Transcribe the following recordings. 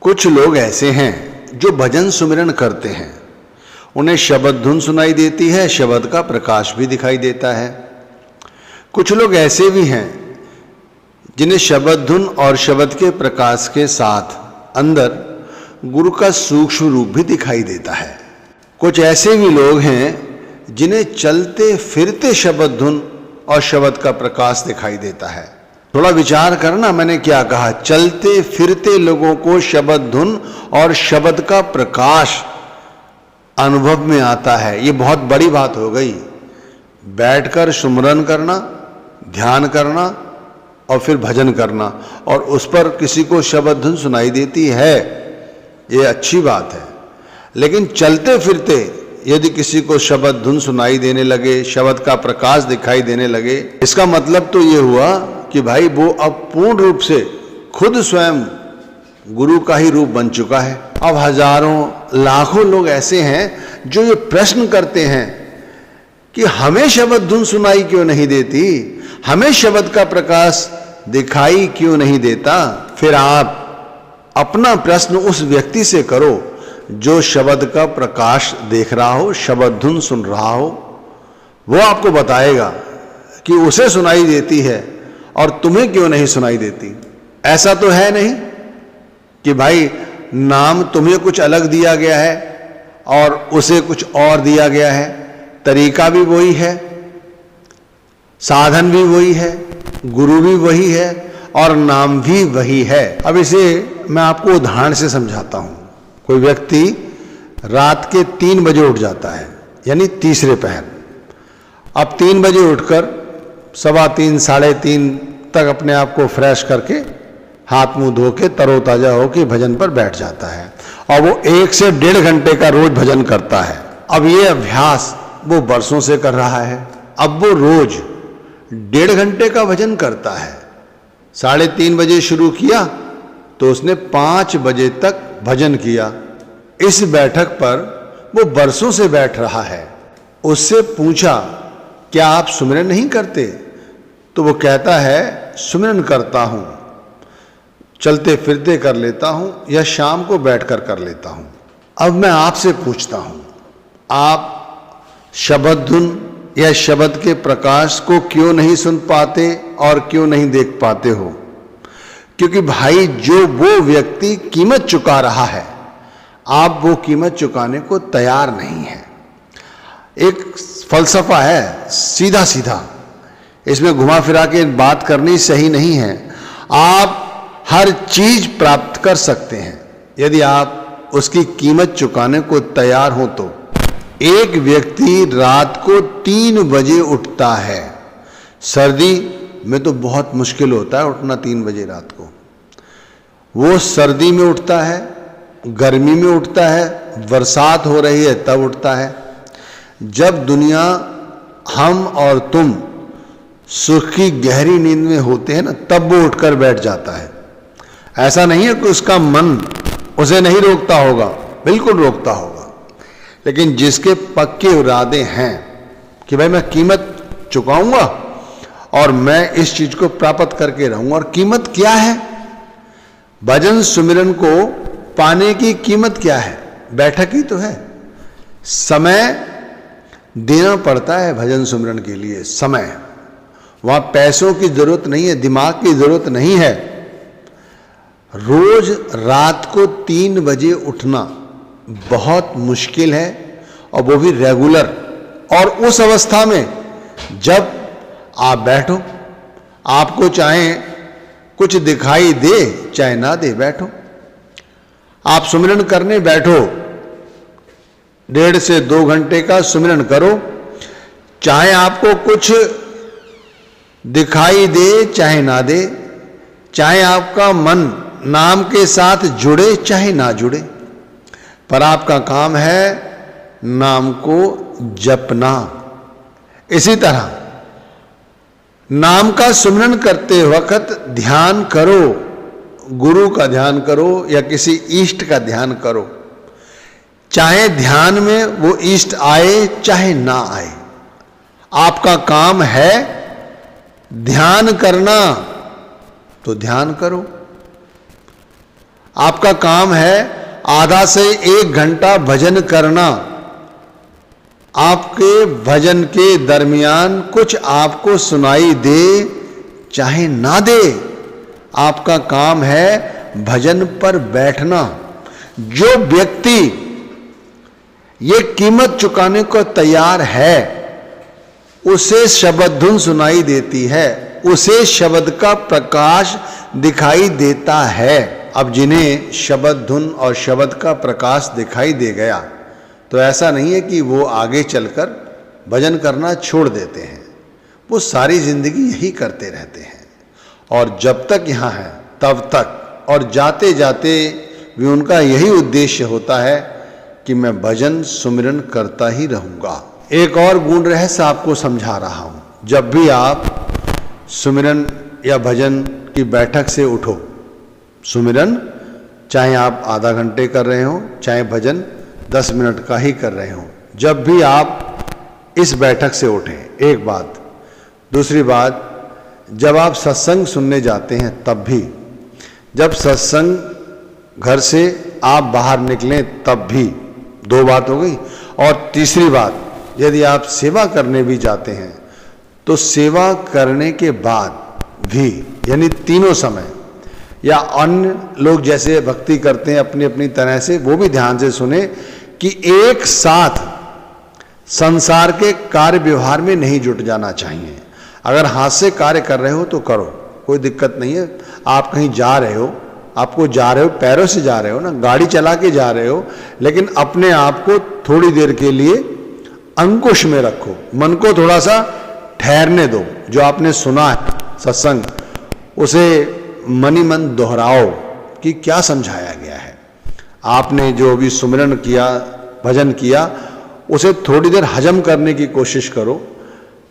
कुछ लोग ऐसे हैं जो भजन सुमिरन करते हैं, उन्हें शब्द धुन सुनाई देती है, शब्द का प्रकाश भी दिखाई देता है। कुछ लोग ऐसे भी हैं जिन्हें शब्द धुन और शब्द के प्रकाश के साथ अंदर गुरु का सूक्ष्म रूप भी दिखाई देता है। कुछ ऐसे भी लोग हैं जिन्हें चलते फिरते शब्द धुन और शब्द का प्रकाश दिखाई देता है। थोड़ा विचार करना, मैंने क्या कहा? चलते फिरते लोगों को शब्द धुन और शब्द का प्रकाश अनुभव में आता है। ये बहुत बड़ी बात हो गई। बैठकर सुमरन करना, ध्यान करना और फिर भजन करना, और उस पर किसी को शब्द धुन सुनाई देती है, ये अच्छी बात है। लेकिन चलते फिरते यदि किसी को शब्द धुन सुनाई देने लगे, शब्द का प्रकाश दिखाई देने लगे, इसका मतलब तो ये हुआ कि भाई वो अब पूर्ण रूप से खुद स्वयं गुरु का ही रूप बन चुका है। अब हजारों लाखों लोग ऐसे हैं जो ये प्रश्न करते हैं कि हमें शब्द धुन सुनाई क्यों नहीं देती, हमें शब्द का प्रकाश दिखाई क्यों नहीं देता। फिर आप अपना प्रश्न उस व्यक्ति से करो जो शब्द का प्रकाश देख रहा हो, शब्द धुन सुन रहा हो। वो आपको बताएगा कि उसे सुनाई देती है और तुम्हें क्यों नहीं सुनाई देती। ऐसा तो है नहीं कि भाई नाम तुम्हें कुछ अलग दिया गया है और उसे कुछ और दिया गया है। तरीका भी वही है, साधन भी वही है, गुरु भी वही है और नाम भी वही है। अब इसे मैं आपको उदाहरण से समझाता हूं। कोई व्यक्ति रात के 3 बजे उठ जाता है, यानी तीसरे पहर। अब 3 बजे उठकर 3:15, 3:30 तक अपने आप को फ्रेश करके हाथ मुंह धो के तरोताजा होकर भजन पर बैठ जाता है और वो 1 से 1.5 घंटे का रोज भजन करता है। अब ये अभ्यास वो बरसों से कर रहा है। अब वो रोज 1.5 घंटे का भजन करता है। 3:30 बजे शुरू किया तो उसने 5 बजे तक भजन किया। इस बैठक पर वो बरसों से बैठ रहा है। उससे पूछा, क्या आप सुमिरन नहीं करते? तो वो कहता है, सुमिरन करता हूं, चलते फिरते कर लेता हूं या शाम को बैठकर कर लेता हूं। अब मैं आपसे पूछता हूं, आप शब्द धुन या शब्द के प्रकाश को क्यों नहीं सुन पाते और क्यों नहीं देख पाते हो? क्योंकि भाई जो वो व्यक्ति कीमत चुका रहा है, आप वो कीमत चुकाने को तैयार नहीं है। एक फलसफा है सीधा सीधा, इसमें घुमा फिरा के बात करनी सही नहीं है। आप हर चीज प्राप्त कर सकते हैं यदि आप उसकी कीमत चुकाने को तैयार हो तो। एक व्यक्ति रात को 3 बजे उठता है। सर्दी में तो बहुत मुश्किल होता है उठना 3 बजे रात को। वो सर्दी में उठता है, गर्मी में उठता है, बरसात हो रही है तब उठता है। जब दुनिया, हम और तुम सुख की गहरी नींद में होते हैं ना, तब वो उठकर बैठ जाता है। ऐसा नहीं है कि उसका मन उसे नहीं रोकता होगा, बिल्कुल रोकता होगा। लेकिन जिसके पक्के इरादे हैं कि भाई मैं कीमत चुकाऊंगा और मैं इस चीज को प्राप्त करके रहूंगा। और कीमत क्या है? भजन सुमिरन को पाने की कीमत क्या है? बैठक ही तो है। समय देना पड़ता है भजन सुमिरन के लिए। समय, वहां पैसों की जरूरत नहीं है, दिमाग की जरूरत नहीं है। रोज रात को 3 बजे उठना बहुत मुश्किल है, और वो भी रेगुलर। और उस अवस्था में जब आप बैठो, आपको चाहे कुछ दिखाई दे चाहे ना दे, बैठो। आप सुमिरन करने बैठो, 1.5 से 2 घंटे का सुमिरन करो। चाहे आपको कुछ दिखाई दे चाहे ना दे, चाहे आपका मन नाम के साथ जुड़े चाहे ना जुड़े, पर आपका काम है नाम को जपना। इसी तरह नाम का सुमिरन करते वक्त ध्यान करो, गुरु का ध्यान करो या किसी इष्ट का ध्यान करो। चाहे ध्यान में वो इष्ट आए चाहे ना आए, आपका काम है ध्यान करना, तो ध्यान करो। आपका काम है आधा से 1 घंटा भजन करना। आपके भजन के दरमियान कुछ आपको सुनाई दे चाहे ना दे, आपका काम है भजन पर बैठना। जो व्यक्ति ये कीमत चुकाने को तैयार है, उसे शब्द धुन सुनाई देती है, उसे शब्द का प्रकाश दिखाई देता है। अब जिन्हें शब्द धुन और शब्द का प्रकाश दिखाई दे गया, तो ऐसा नहीं है कि वो आगे चलकर भजन करना छोड़ देते हैं। वो सारी जिंदगी यही करते रहते हैं, और जब तक यहाँ है तब तक, और जाते जाते भी उनका यही उद्देश्य होता है कि मैं भजन सुमिरन करता ही रहूँगा। एक और गुण रहस्य आपको समझा रहा हूँ। जब भी आप सुमिरन या भजन की बैठक से उठो, सुमिरन चाहे आप आधा घंटे कर रहे हो, चाहे भजन 10 मिनट का ही कर रहे हो, जब भी आप इस बैठक से उठें, एक बात। दूसरी बात, जब आप सत्संग सुनने जाते हैं तब भी, जब सत्संग घर से आप बाहर निकलें तब भी, 2 बात हो गई। और तीसरी बात, यदि आप सेवा करने भी जाते हैं तो सेवा करने के बाद भी, यानी तीनों समय, या अन्य लोग जैसे भक्ति करते हैं अपनी अपनी तरह से, वो भी ध्यान से सुने कि एक साथ संसार के कार्य व्यवहार में नहीं जुट जाना चाहिए। अगर हाथ से कार्य कर रहे हो तो करो, कोई दिक्कत नहीं है। आप कहीं जा रहे हो, आपको जा रहे हो, पैरों से जा रहे हो ना, गाड़ी चला के जा रहे हो, लेकिन अपने आप को थोड़ी देर के लिए अंकुश में रखो, मन को थोड़ा सा ठहरने दो। जो आपने सुना है सत्संग, उसे मनी मन दोहराओ कि क्या समझाया गया है। आपने जो भी सुमिरन किया, भजन किया, उसे थोड़ी देर हजम करने की कोशिश करो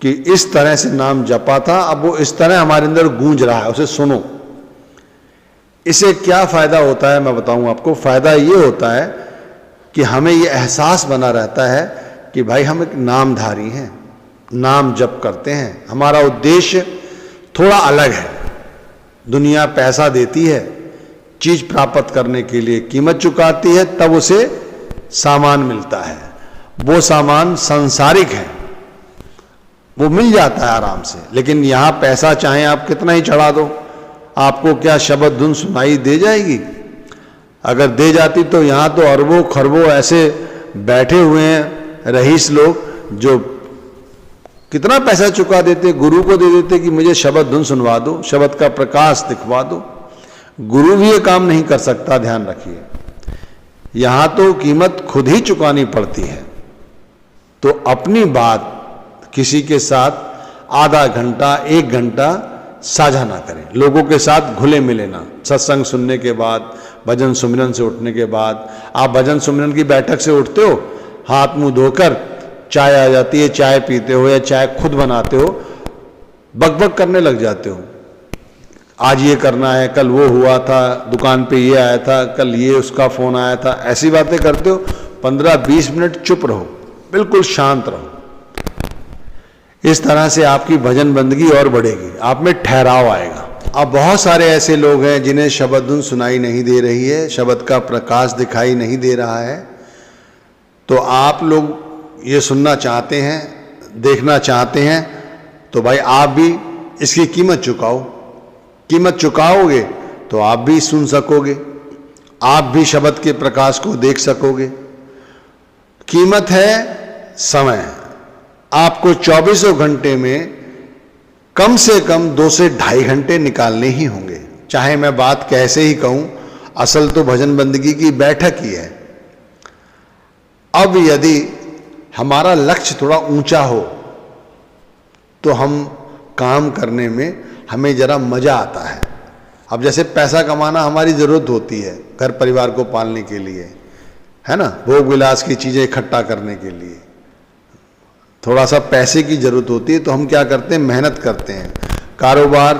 कि इस तरह से नाम जपा था, अब वो इस तरह हमारे अंदर गूंज रहा है, उसे सुनो। इससे क्या फायदा होता है मैं बताऊं आपको। फायदा ये होता है कि हमें ये एहसास बना रहता है कि भाई हम एक नामधारी हैं, नाम जप करते हैं, हमारा उद्देश्य थोड़ा अलग है। दुनिया पैसा देती है, चीज प्राप्त करने के लिए कीमत चुकाती है, तब उसे सामान मिलता है। वो सामान सांसारिक है, वो मिल जाता है आराम से। लेकिन यहां पैसा चाहे आप कितना ही चढ़ा दो, आपको क्या शब्द धुन सुनाई दे जाएगी? अगर दे जाती तो यहां तो अरबों खरबों ऐसे बैठे हुए हैं रईस लोग, जो कितना पैसा चुका देते, गुरु को दे देते कि मुझे शब्द धुन सुनवा दो, शब्द का प्रकाश दिखवा दो। गुरु भी ये काम नहीं कर सकता, ध्यान रखिए। यहां तो कीमत खुद ही चुकानी पड़ती है। तो अपनी बात किसी के साथ आधा घंटा 1 घंटा साझा ना करें, लोगों के साथ घुले मिले ना। सत्संग सुनने के बाद, भजन सुमिरन से उठने के बाद, आप भजन सुमिरन की बैठक से उठते हो, हाथ मुंह धोकर चाय आ जाती है, चाय पीते हो या चाय खुद बनाते हो, बकबक करने लग जाते हो। आज ये करना है, कल वो हुआ था, दुकान पे ये आया था, कल ये उसका फोन आया था, ऐसी बातें करते हो। 15-20 मिनट चुप रहो, बिल्कुल शांत रहो। इस तरह से आपकी भजन बंदगी और बढ़ेगी, आप में ठहराव आएगा। अब बहुत सारे ऐसे लोग हैं जिन्हें शब्द धुन सुनाई नहीं दे रही है, शब्द का प्रकाश दिखाई नहीं दे रहा है। तो आप लोग ये सुनना चाहते हैं, देखना चाहते हैं, तो भाई आप भी इसकी कीमत चुकाओ। कीमत चुकाओगे तो आप भी सुन सकोगे, आप भी शब्द के प्रकाश को देख सकोगे। कीमत है समय। आपको 24 घंटे में कम से कम 2 से 2.5 घंटे निकालने ही होंगे। चाहे मैं बात कैसे ही कहूं, असल तो भजन बंदगी की बैठक ही है। अब यदि हमारा लक्ष्य थोड़ा ऊंचा हो तो हम काम करने में हमें जरा मजा आता है। अब जैसे पैसा कमाना हमारी जरूरत होती है घर परिवार को पालने के लिए, है ना, भोग विलास की चीजें इकट्ठा करने के लिए थोड़ा सा पैसे की जरूरत होती है, तो हम क्या करते हैं, मेहनत करते हैं। कारोबार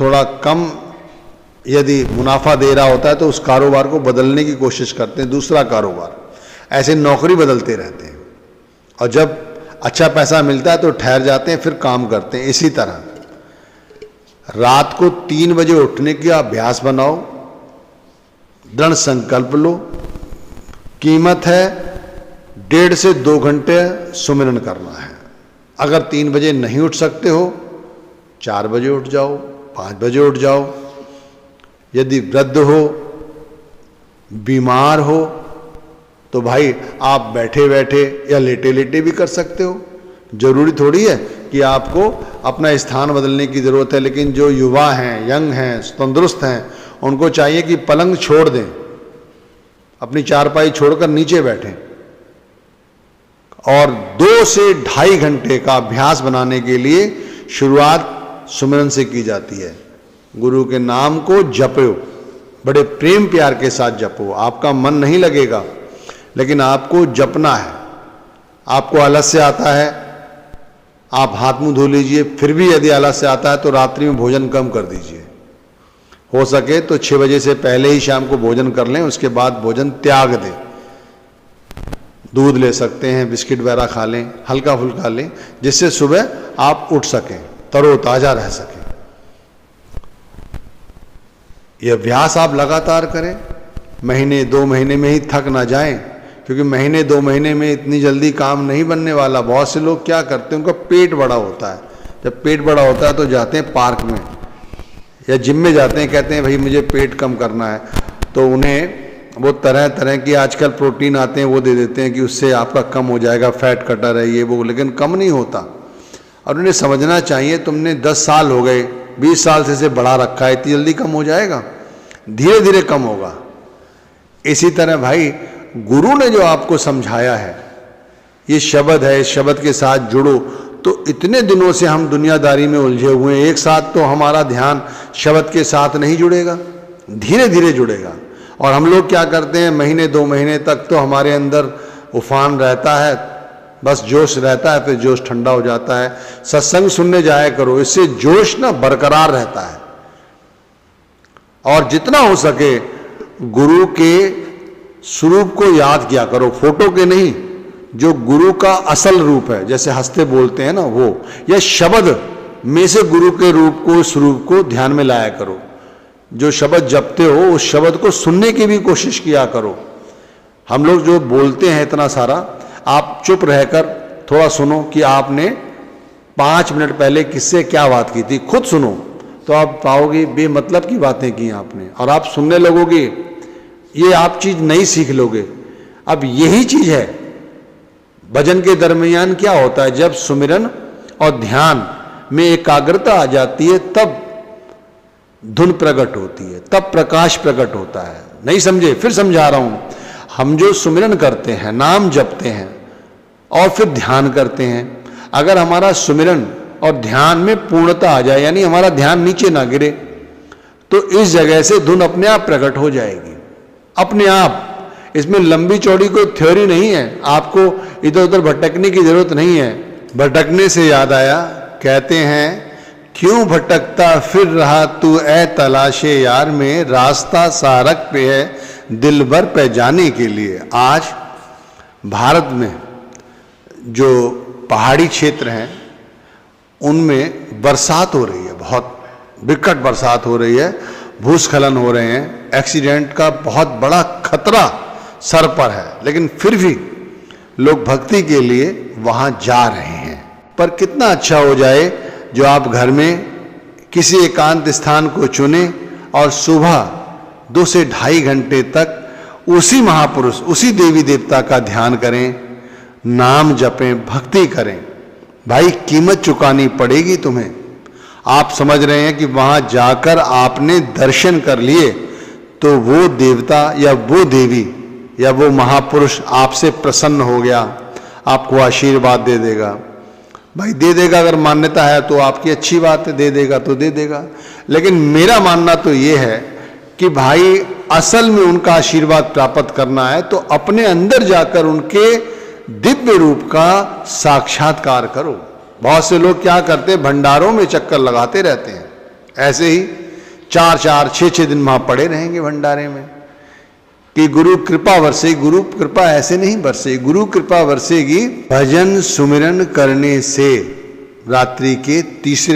थोड़ा कम यदि मुनाफा दे रहा होता है तो उस कारोबार को बदलने की कोशिश करते हैं, दूसरा कारोबार। ऐसे नौकरी बदलते रहते हैं, और जब अच्छा पैसा मिलता है तो ठहर जाते हैं, फिर काम करते हैं। इसी तरह रात को 3 बजे उठने का अभ्यास बनाओ, दृढ़ संकल्प लो। कीमत है 1.5 से 2 घंटे सुमिरन करना है। अगर 3 बजे नहीं उठ सकते हो, 4 बजे उठ जाओ, 5 बजे उठ जाओ। यदि वृद्ध हो, बीमार हो, तो भाई आप बैठे बैठे या लेटे लेटे भी कर सकते हो। जरूरी थोड़ी है कि आपको अपना स्थान बदलने की जरूरत है। लेकिन जो युवा हैं, यंग हैं, तंदुरुस्त हैं, उनको चाहिए कि पलंग छोड़ दें, अपनी चारपाई छोड़कर नीचे बैठें और 2 से 2.5 घंटे का अभ्यास बनाने के लिए शुरुआत सुमिरन से की जाती है। गुरु के नाम को जपो, बड़े प्रेम प्यार के साथ जपो। आपका मन नहीं लगेगा, लेकिन आपको जपना है। आपको आलस्य आता है, आप हाथ मुंह धो लीजिए। फिर भी यदि आलस्य आता है तो रात्रि में भोजन कम कर दीजिए। हो सके तो 6 बजे से पहले ही शाम को भोजन कर लें, उसके बाद भोजन त्याग दें। दूध ले सकते हैं, बिस्किट वगैरह खा लें, हल्का फुल्का लें, जिससे सुबह आप उठ सकें, तरोताजा रह सकें। यह अभ्यास आप लगातार करें, महीने 2 महीने में ही थक ना जाएं, क्योंकि महीने 2 महीने में इतनी जल्दी काम नहीं बनने वाला। बहुत से लोग क्या करते हैं, उनका पेट बड़ा होता है। जब पेट बड़ा होता है तो जाते हैं पार्क में या जिम में जाते हैं, कहते हैं भाई मुझे पेट कम करना है, तो उन्हें वो तरह तरह की आजकल प्रोटीन आते हैं, वो दे देते हैं कि उससे आपका कम हो जाएगा, फैट कटर है ये वो, लेकिन कम नहीं होता। और उन्हें समझना चाहिए, तुमने 10 साल हो गए, 20 साल से इसे बढ़ा रखा है, इतनी जल्दी कम हो जाएगा? धीरे धीरे कम होगा। इसी तरह भाई गुरु ने जो आपको समझाया है, ये शब्द है, इस शब्द के साथ जुड़ो। तो इतने दिनों से हम दुनियादारी में उलझे हुए हैं, एक साथ तो हमारा ध्यान शब्द के साथ नहीं जुड़ेगा, धीरे धीरे जुड़ेगा। और हम लोग क्या करते हैं, महीने 2 महीने तक तो हमारे अंदर उफान रहता है, बस जोश रहता है, फिर जोश ठंडा हो जाता है। सत्संग सुनने जाया करो, इससे जोश ना बरकरार रहता है। और जितना हो सके गुरु के स्वरूप को याद किया करो, फोटो के नहीं, जो गुरु का असल रूप है, जैसे हंसते बोलते हैं ना वो, या शब्द में से गुरु के रूप को, स्वरूप को ध्यान में लाया करो। जो शब्द जपते हो उस शब्द को सुनने की भी कोशिश किया करो। हम लोग जो बोलते हैं इतना सारा, आप चुप रहकर थोड़ा सुनो कि आपने 5 मिनट पहले किससे क्या बात की थी, खुद सुनो, तो आप पाओगे बेमतलब की बातें की आपने, और आप सुनने लगोगे, ये आप चीज नहीं सीख लोगे। अब यही चीज है भजन के दरमियान क्या होता है, जब सुमिरन और ध्यान में एकाग्रता आ जाती है, तब धुन प्रकट होती है, तब प्रकाश प्रकट होता है। नहीं समझे? फिर समझा रहा हूं। हम जो सुमिरन करते हैं, नाम जपते हैं और फिर ध्यान करते हैं, अगर हमारा सुमिरन और ध्यान में पूर्णता आ जाए, यानी हमारा ध्यान नीचे ना गिरे, तो इस जगह से धुन अपने आप प्रकट हो जाएगी, अपने आप। इसमें लंबी चौड़ी कोई थ्योरी नहीं है, आपको इधर उधर भटकने की जरूरत नहीं है। भटकने से याद आया, कहते हैं क्यों भटकता फिर रहा तू ए तलाशे यार में, रास्ता सारक पे है दिल भर पे जाने के लिए। आज भारत में जो पहाड़ी क्षेत्र हैं उनमें बरसात हो रही है, बहुत विकट बरसात हो रही है, भूस्खलन हो रहे हैं, एक्सीडेंट का बहुत बड़ा खतरा सर पर है, लेकिन फिर भी लोग भक्ति के लिए वहां जा रहे हैं। पर कितना अच्छा हो जाए जो आप घर में किसी एकांत स्थान को चुने और सुबह 2 से 2.5 घंटे तक उसी महापुरुष, उसी देवी देवता का ध्यान करें, नाम जपें, भक्ति करें। भाई कीमत चुकानी पड़ेगी तुम्हें। आप समझ रहे हैं कि वहां जाकर आपने दर्शन कर लिए तो वो देवता या वो देवी या वो महापुरुष आपसे प्रसन्न हो गया, आपको आशीर्वाद दे देगा। भाई दे देगा, अगर मान्यता है तो आपकी अच्छी बात है, दे देगा तो दे देगा। लेकिन मेरा मानना तो ये है कि भाई असल में उनका आशीर्वाद प्राप्त करना है तो अपने अंदर जाकर उनके दिव्य रूप का साक्षात्कार करो। बहुत से लोग क्या करते हैं, भंडारों में चक्कर लगाते रहते हैं, ऐसे ही 4-4, 6-6 दिन वहां पड़े रहेंगे भंडारे में कि गुरु कृपा बरसे। गुरु कृपा ऐसे नहीं बरसे, गुरु कृपा बरसेगी भजन सुमिरन करने से। रात्रि के तीसरे